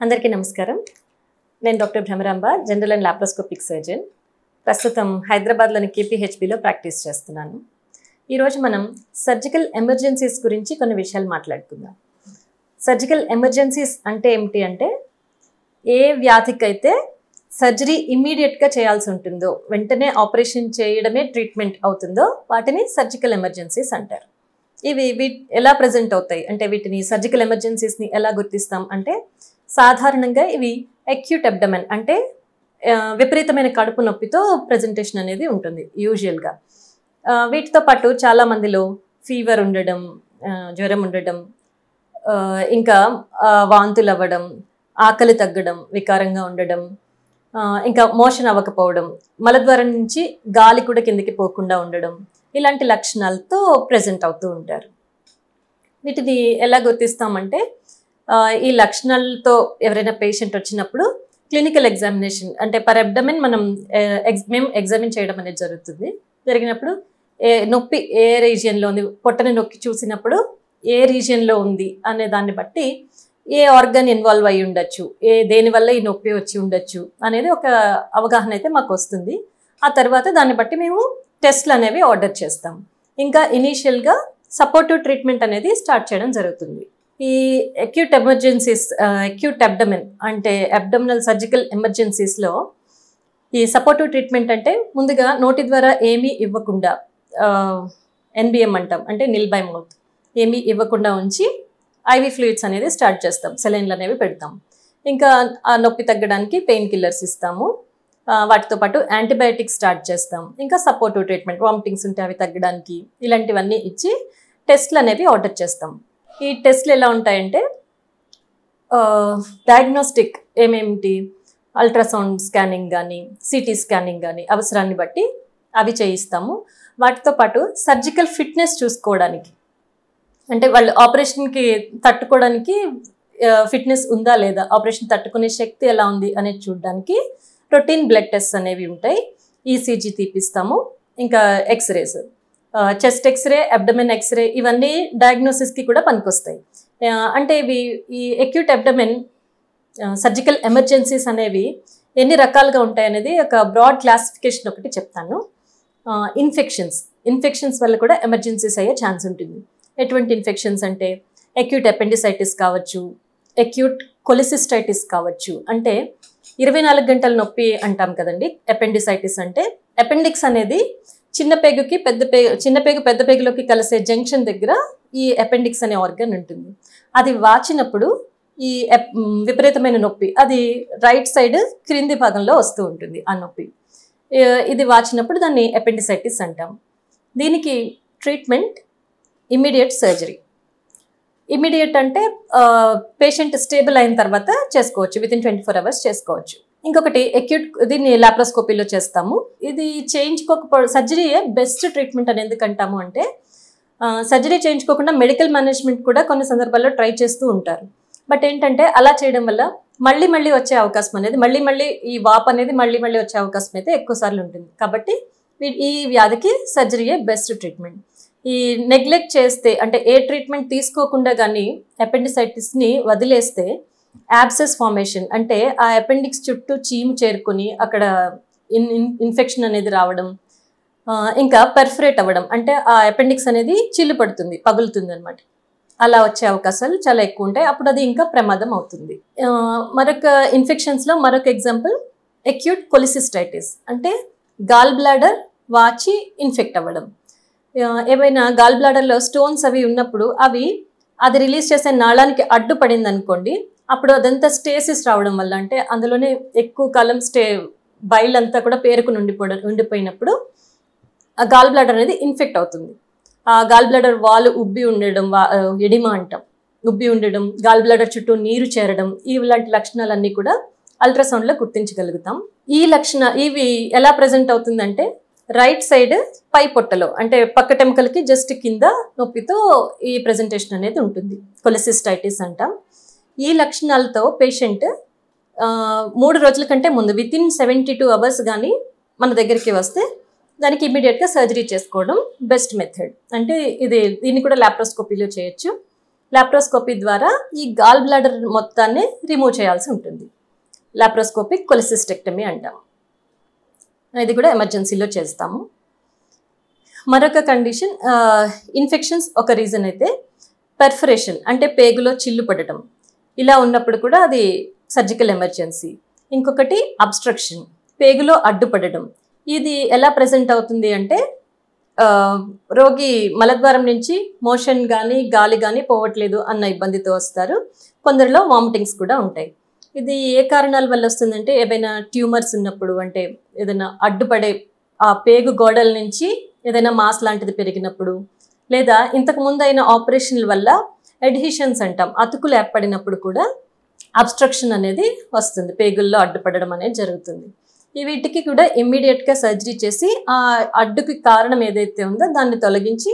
అందరికీ నమస్కారం. నేను doctor Bhramaramba, general and laparoscopic surgeon. ప్రస్తుతం హైదరాబాద్లోని కేపీహెచ్బిలో ప్రాక్టీస్ చేస్తున్నాను. ఈరోజు మనం సర్జికల్ ఎమర్జెన్సీస్ గురించి కొన్ని విషయాలు మాట్లాడుకుందాం. సర్జికల్ ఎమర్జెన్సీస్ అంటే ఏమిటి అంటే, ఏ వ్యాధికైతే సర్జరీ ఇమ్మీడియట్గా చేయాల్సి ఉంటుందో, వెంటనే ఆపరేషన్ చేయడమే ట్రీట్మెంట్ అవుతుందో వాటిని సర్జికల్ ఎమర్జెన్సీస్ అంటారు. ఇవి ఎలా ప్రజెంట్ అవుతాయి అంటే, వీటిని సర్జికల్ ఎమర్జెన్సీస్ని ఎలా గుర్తిస్తాం అంటే, సాధారణంగా ఇవి అక్యూట్ అబ్డమెన్ అంటే విపరీతమైన కడుపు నొప్పితో ప్రజెంటేషన్ అనేది ఉంటుంది యూజువల్గా. వీటితో పాటు చాలా మందిలో ఫీవర్ ఉండడం, జ్వరం ఉండడం, ఇంకా వాంతులు అవ్వడం, ఆకలి తగ్గడం, వికారంగా ఉండడం, ఇంకా మోషన్ అవ్వకపోవడం, మలద్వారం నుంచి గాలి కూడా కిందకి పోకుండా ఉండడం, ఇలాంటి లక్షణాలతో ప్రజెంట్ అవుతూ ఉంటారు. వీటిని ఎలా గుర్తిస్తామంటే, ఈ లక్షణాలతో ఎవరైనా పేషెంట్ వచ్చినప్పుడు క్లినికల్ ఎగ్జామినేషన్ అంటే పర్ అబ్డమెన్ మేము ఎగ్జామిన్ చేయడం అనేది జరుగుతుంది. జరిగినప్పుడు నొప్పి ఏ రీజియన్లో ఉంది, పొట్టని నొక్కి చూసినప్పుడు ఏ రీజియన్లో ఉంది అనే దాన్ని బట్టి ఏ ఆర్గన్ ఇన్వాల్వ్ అయ్యి ఉండొచ్చు, దేనివల్ల ఈ నొప్పి వచ్చి ఉండొచ్చు అనేది ఒక అవగాహన అయితే మాకు వస్తుంది. ఆ తర్వాత దాన్ని బట్టి మేము టెస్ట్లు అనేవి ఆర్డర్ చేస్తాం. ఇంకా ఇనీషియల్గా సపోర్టివ్ ట్రీట్మెంట్ అనేది స్టార్ట్ చేయడం జరుగుతుంది. ఈ అక్యూట్ ఎమర్జెన్సీస్, అక్యూట్ అబ్డమెన్ అంటే అబ్డమినల్ సర్జికల్ ఎమర్జెన్సీస్లో ఈ సపోర్టివ్ ట్రీట్మెంట్ అంటే, ముందుగా నోటి ద్వారా ఏమీ ఇవ్వకుండా, ఎన్బిఎం అంటాం అంటే నిల్ బై మౌత్, ఏమీ ఇవ్వకుండా ఉంచి ఐవి ఫ్లూయిడ్స్ అనేది స్టార్ట్ చేస్తాం, సెలైన్లు అనేవి పెడతాం. ఇంకా ఆ నొప్పి తగ్గడానికి పెయిన్ కిల్లర్స్ ఇస్తాము. వాటితో పాటు యాంటీబయాటిక్స్ స్టార్ట్ చేస్తాం. ఇంకా సపోర్టివ్ ట్రీట్మెంట్, వామిటింగ్స్ ఉంటే అవి తగ్గడానికి ఇలాంటివన్నీ ఇచ్చి టెస్ట్లు అనేవి ఆర్డర్ చేస్తాం. ఈ టెస్ట్లు ఎలా ఉంటాయంటే, డయాగ్నోస్టిక్ ఏమేమిటి, అల్ట్రాసౌండ్ స్కానింగ్ కానీ, సిటీ స్కానింగ్ కానీ అవసరాన్ని బట్టి అవి చేయిస్తాము. వాటితో పాటు సర్జికల్ ఫిట్నెస్ చూసుకోవడానికి, అంటే వాళ్ళు ఆపరేషన్కి తట్టుకోవడానికి ఫిట్నెస్ ఉందా లేదా, ఆపరేషన్ తట్టుకునే శక్తి ఎలా ఉంది అనేది చూడడానికి రొటీన్ బ్లడ్ టెస్ట్ అనేవి ఉంటాయి. ఈసీజీ తీపిస్తాము. ఇంకా x-rays, chest x-ray, abdomen x-ray, ఇవన్నీ డయాగ్నోసిస్కి కూడా పనికొస్తాయి. అంటే ఇవి ఈ అక్యూట్ అబ్డమెన్ సర్జికల్ ఎమర్జెన్సీస్ అనేవి ఎన్ని రకాలుగా ఉంటాయి అనేది ఒక బ్రాడ్ క్లాసిఫికేషన్ ఒకటి చెప్తాను. ఇన్ఫెక్షన్స్ వల్ల కూడా ఎమర్జెన్సీస్ అయ్యే ఛాన్స్ ఉంటుంది. ఎటువంటి ఇన్ఫెక్షన్స్ అంటే, అక్యూట్ అపెండిసైటిస్ కావచ్చు, అక్యూట్ కొలిసిస్టైటిస్ కావచ్చు. అంటే 24 గంటల నొప్పి అంటాం కదండి అపెండిసైటిస్ అంటే. అపెండిక్స్ అనేది చిన్న పేగుకి పెద్ద పేగులోకి కలిసే జంక్షన్ దగ్గర ఈ అపెండిక్స్ అనే ఆర్గన్ ఉంటుంది. అది వాచినప్పుడు ఈ విపరీతమైన నొప్పి అది రైట్ సైడ్ క్రింది భాగంలో వస్తూ ఉంటుంది. ఆ నొప్పి ఇది వాచినప్పుడు దాన్ని అపెండిసైటిస్ అంటాం. దీనికి ట్రీట్మెంట్ ఇమ్మీడియట్ సర్జరీ. ఇమ్మీడియట్ అంటే పేషెంట్ స్టేబుల్ అయిన తర్వాత చేసుకోవచ్చు, వితిన్ 24 hours చేసుకోవచ్చు. ఇంకొకటి అక్యూట్, దీన్ని లాప్రోస్కోపీలో చేస్తాము. ఇది చేయించుకోకపోవడం, సర్జరీయే బెస్ట్ ట్రీట్మెంట్ అని ఎందుకంటాము అంటే, సర్జరీ చేయించుకోకుండా మెడికల్ మేనేజ్మెంట్ కూడా కొన్ని సందర్భాల్లో ట్రై చేస్తూ ఉంటారు. బట్ ఏంటంటే, అలా చేయడం వల్ల మళ్ళీ వచ్చే అవకాశం అనేది, మళ్ళీ ఈ వాప్ అనేది మళ్ళీ వచ్చే అవకాశం అయితే ఎక్కువ సార్లు ఉంటుంది. కాబట్టి ఈ వ్యాధికి సర్జరీయే బెస్ట్ ట్రీట్మెంట్. ఈ నెగ్లెక్ట్ చేస్తే, అంటే ఏ ట్రీట్మెంట్ తీసుకోకుండా కానీ అపెండిసైటిస్ని వదిలేస్తే యాబ్సెస్ ఫార్మేషన్, అంటే ఆ అపెండిక్స్ చుట్టూ చీము చేరుకొని అక్కడ ఇన్ఫెక్షన్ అనేది రావడం, ఇంకా పెర్ఫరేట్ అవ్వడం, అంటే ఆ అపెండిక్స్ అనేది చిల్లు పడుతుంది, పగులుతుంది అనమాట. అలా వచ్చే అవకాశాలు చాలా ఎక్కువ ఉంటాయి. అప్పుడు అది ఇంకా ప్రమాదం అవుతుంది. మరొక ఇన్ఫెక్షన్స్లో మరొక ఎగ్జాంపుల్ అక్యూట్ కొలిసిస్టైటిస్, అంటే గాల్ బ్లాడర్ వాచి ఇన్ఫెక్ట్ అవ్వడం. ఏవైనా గాల్ బ్లాడర్లో స్టోన్స్ అవి ఉన్నప్పుడు అది రిలీజ్ చేసే నాళానికి అడ్డుపడింది అనుకోండి, అప్పుడు అదంతా స్టేసిస్ రావడం వల్ల, అంటే అందులోనే ఎక్కువ కాలం బైల్ అంతా కూడా పేరుకుని ఉండిపోయినప్పుడు ఆ గాల్ బ్లాడర్ అనేది ఇన్ఫెక్ట్ అవుతుంది. ఆ గాల్ బ్లాడర్ వాల్ ఉబ్బి ఉండడం, ఎడిమా అంటాం, ఉబ్బి ఉండడం, గాల్ బ్లాడర్ చుట్టూ నీరు చేరడం, ఇలాంటి లక్షణాలన్నీ కూడా అల్ట్రాసౌండ్లో గుర్తించగలుగుతాం. ఇవి ఎలా ప్రజెంట్ అవుతుందంటే, రైట్ సైడ్ పై పొట్టలో, అంటే పక్క టెంకలకి జస్ట్ కింద నొప్పితో ఈ ప్రెజెంటేషన్ అనేది ఉంటుంది. కొలిసిస్టైటిస్ అంటాం. ఈ లక్షణాలతో పేషెంట్ 3 రోజుల కంటే ముందు, వితిన్ 72 hours కానీ మన దగ్గరికి వస్తే దానికి ఇమ్మీడియట్గా సర్జరీ చేసుకోవడం బెస్ట్ మెథడ్. అంటే దీన్ని కూడా లాప్రోస్కోపీలో చేయొచ్చు. లాప్రోస్కోపీ ద్వారా ఈ గాల్ బ్లాడర్ మొత్తాన్ని రిమూవ్ చేయాల్సి ఉంటుంది. లాప్రోస్కోపిక్ కొలిసిస్టెక్టమీ అంటాం. ఇది కూడా ఎమర్జెన్సీలో చేస్తాము. మరొక కండిషన్, ఇన్ఫెక్షన్స్ ఒక రీజన్ అయితే, పెర్ఫరేషన్ అంటే పేగులో చిల్లు పడటం, ఇలా ఉన్నప్పుడు కూడా అది సర్జికల్ ఎమర్జెన్సీ. ఇంకొకటి అబ్స్ట్రక్షన్, పేగులో అడ్డుపడడం. ఇది ఎలా ప్రెజెంట్ అవుతుంది అంటే రోగి మలద్వారం నుంచి మోషన్ కానీ గాలి కానీ పోవట్లేదు అన్న ఇబ్బందితో వస్తారు. కొందరిలో వామిటింగ్స్ కూడా ఉంటాయి. ఇది ఏ కారణాల వల్ల వస్తుందంటే ఏదైనా ట్యూమర్స్ ఉన్నప్పుడు, అంటే ఏదైనా అడ్డుపడే ఆ పేగు గోడల నుంచి ఏదైనా మాస్ లాంటిది పెరిగినప్పుడు, లేదా ఇంతకు ముందు అయిన ఆపరేషన్ల వల్ల ఎడ్హిషన్స్ అంటాం, అతుకులు ఏర్పడినప్పుడు కూడా అబ్స్ట్రక్షన్ అనేది వస్తుంది, పేగుల్లో అడ్డుపడడం అనేది జరుగుతుంది. వీటికి కూడా ఇమ్మీడియట్గా సర్జరీ చేసి ఆ అడ్డుకి కారణం ఏదైతే ఉందో దాన్ని తొలగించి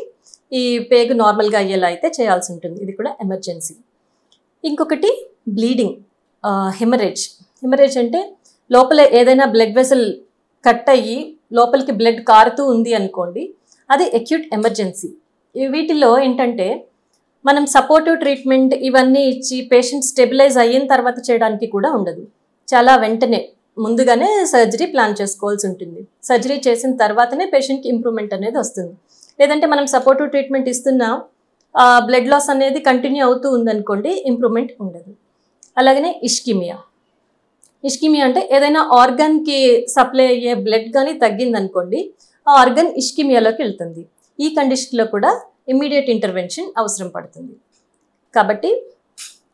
ఈ పేగు నార్మల్గా అయ్యేలా అయితే చేయాల్సి ఉంటుంది. ఇది కూడా ఎమర్జెన్సీ. ఇంకొకటి బ్లీడింగ్, హెమరేజ్. హెమరేజ్ అంటే లోపల ఏదైనా బ్లడ్ వెసల్ కట్ అయ్యి లోపలికి బ్లడ్ కారుతూ ఉంది అనుకోండి, అది అక్యూట్ ఎమర్జెన్సీ. వీటిలో ఏంటంటే మనం సపోర్టివ్ ట్రీట్మెంట్ ఇవన్నీ ఇచ్చి పేషెంట్ స్టెబిలైజ్ అయిన తర్వాత చేయడానికి కూడా ఉండదు. చాలా వెంటనే ముందుగానే సర్జరీ ప్లాన్ చేసుకోవాల్సి ఉంటుంది. సర్జరీ చేసిన తర్వాతనే పేషెంట్కి ఇంప్రూవ్మెంట్ అనేది వస్తుంది. లేదంటే మనం సపోర్టివ్ ట్రీట్మెంట్ ఇస్తున్నా బ్లడ్ లాస్ అనేది కంటిన్యూ అవుతూ ఉందనుకోండి, ఇంప్రూవ్మెంట్ ఉండదు. అలాగనే ఇష్కిమియా. ఇష్కిమియా అంటే ఏదైనా ఆర్గన్కి సప్లై అయ్యే బ్లడ్ కానీ తగ్గిందనుకోండి, ఆ ఆర్గన్ ఇష్కిమియాలోకి వెళ్తుంది. ఈ కండిషన్లో కూడా ఇమ్మీడియట్ ఇంటర్వెన్షన్ అవసరం పడుతుంది. కాబట్టి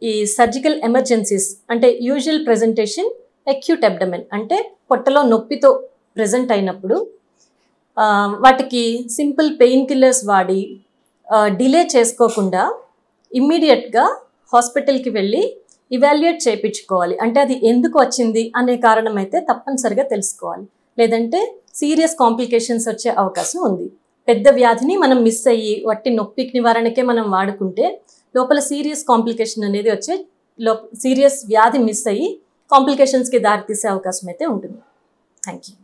ఈ సర్జికల్ ఎమర్జెన్సీస్ అంటే యూజువల్ ప్రెజెంటేషన్ అక్యూట్ అబ్డమెన్, అంటే పొట్టలో నొప్పితో ప్రెజెంట్ అయినప్పుడు వాటికి సింపుల్ పెయిన్ కిల్లర్స్ వాడి డిలే చేసుకోకుండా ఇమ్మీడియట్గా హాస్పిటల్కి వెళ్ళి ఇవాల్యుయేట్ చేయించుకోవాలి. అంటే అది ఎందుకు వచ్చింది అనే కారణం అయితే తప్పనిసరిగా తెలుసుకోవాలి. లేదంటే సీరియస్ కాంప్లికేషన్స్ వచ్చే అవకాశం ఉంది. పెద్ద వ్యాధిని మనం మిస్ అయ్యి వట్టి నొప్పికి నివారణకే మనం వాడుకుంటే లోపల సీరియస్ కాంప్లికేషన్ అనేది వచ్చే సీరియస్ వ్యాధి మిస్ అయ్యి కాంప్లికేషన్స్కి దారితీసే అవకాశం అయితే ఉంటుంది. Thank you.